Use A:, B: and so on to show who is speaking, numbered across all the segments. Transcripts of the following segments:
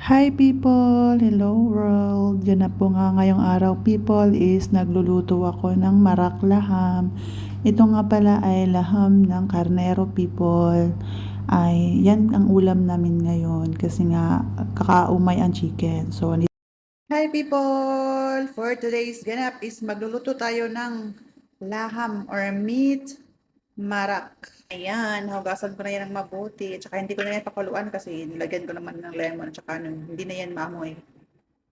A: Hi people! Hello world! Yan na po nga ngayong araw people is nagluluto ako ng marak laham. Ito nga pala ay laham ng karnero people. Ay yan ang ulam namin ngayon kasi nga kakaumay ang chicken. So hi people! For today's ganap is magluluto tayo ng laham or meat marak. Ayan, hugasan ko na yan ng mabuti. Tsaka hindi ko na yan pakuluan kasi nilagyan ko naman ng lemon. Tsaka hindi na yan maamoy.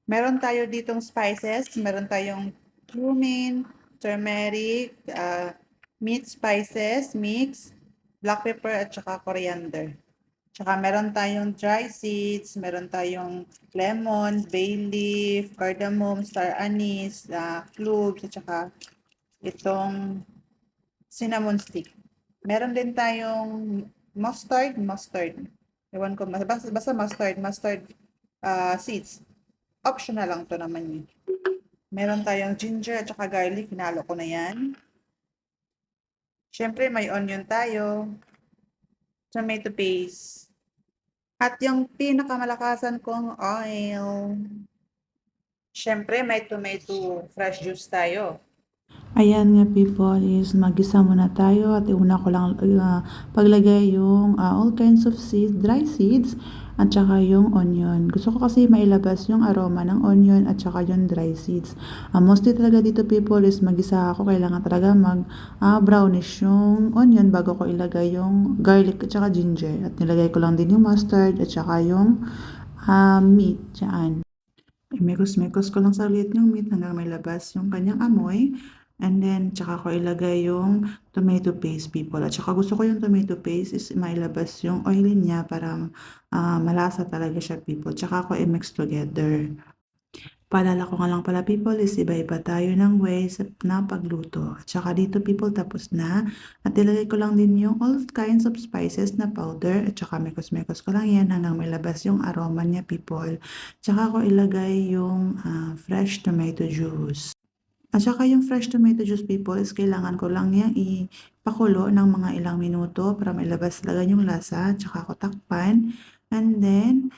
A: Meron tayo ditong spices. Meron tayong cumin, turmeric, meat spices, mix, black pepper, at tsaka coriander. Tsaka meron tayong dry seeds, meron tayong lemon, bay leaf, cardamom, star anise, cloves, at tsaka itong cinnamon stick. Meron din tayong mustard. Ewan ko, basta mustard seeds. Optional lang to naman yun. Meron tayong ginger at saka garlic, hinalo ko na yan. Siyempre, may onion tayo, tomato paste, at yung pinakamalakasan kong oil. Siyempre, may tomato fresh juice tayo. Ayan nga people is magisa muna tayo at una ko lang paglagay yung all kinds of seeds, dry seeds at saka yung onion. Gusto ko kasi mailabas yung aroma ng onion at saka yung dry seeds. Mostly talaga dito people is magisa ako. Kailangan talaga brownish yung onion bago ko ilagay yung garlic at saka ginger. At nilagay ko lang din yung mustard at saka yung meat dyan. Mekos-mekos ko lang saglit yung meat hanggang may labas yung kanyang amoy. And then, tsaka ko ilagay yung tomato paste people. At tsaka gusto ko yung tomato paste is mailabas yung oily niya para malasa talaga siya people. Tsaka ko i-mix together. Paalala ko nga lang pala people is iba-iba tayo ng ways na pagluto. At tsaka dito people tapos na. At ilagay ko lang din yung all kinds of spices na powder. At tsaka mekos-mekos ko lang yan hanggang may labas yung aroma niya people. Tsaka ko ilagay yung fresh tomato juice. At saka yung fresh tomato juice people is kailangan ko lang yan ipakulo ng mga ilang minuto para mailabas talaga yung lasa. At saka ko takpan. And then,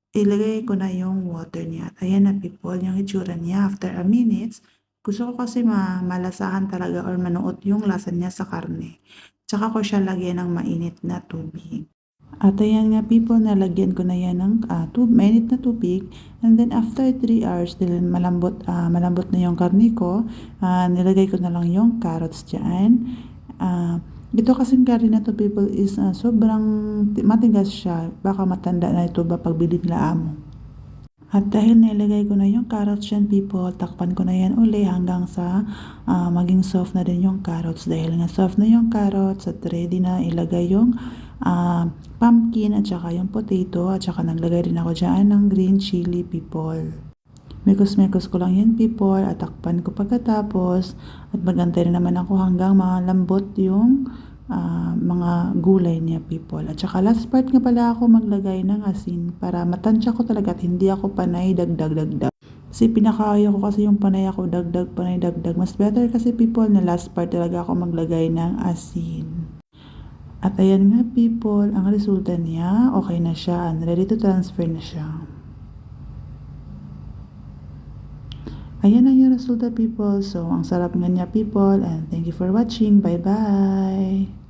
A: ilagay ko na yung water niya. At ayan na people, yung itsura niya after a minute. Gusto ko kasi malasahan talaga or manuot yung lasa niya sa karne. Tsaka ko siya lagyan ng mainit na tubig. At ayan nga people, nalagyan ko na yan ng mainit na tubig. And then after 3 hours, dahil malambot na yung karne ko, nilagay ko na lang yung carrots dyan. Ito kasing karne na to people is sobrang matigas siya. Baka matanda na ito ba pagbili nila amo. At dahil nilagay ko na yung carrots dyan people, takpan ko na yan uli hanggang sa maging soft na din yung carrots. Dahil nga soft na yung carrots at ready na ilagay yung pumpkin at saka yung potato at saka naglagay rin ako dyan ng green chili people. Mekos-mekos ko lang yan people at takpan ko pagkatapos at magantay rin naman ako hanggang malambot yung mga gulay niya people. At saka last part nga pala ako maglagay ng asin para matansya ko talaga at hindi ako panay dagdag. Kasi pinakaayaw ko kasi yung panay ako dagdag. Mas better kasi people na last part talaga ako maglagay ng asin. At ayan nga people, ang resulta niya, okay na siya and ready to transfer na siya. Ayan ang yung resulta people. So, ang sarap nga niya people and thank you for watching. Bye-bye!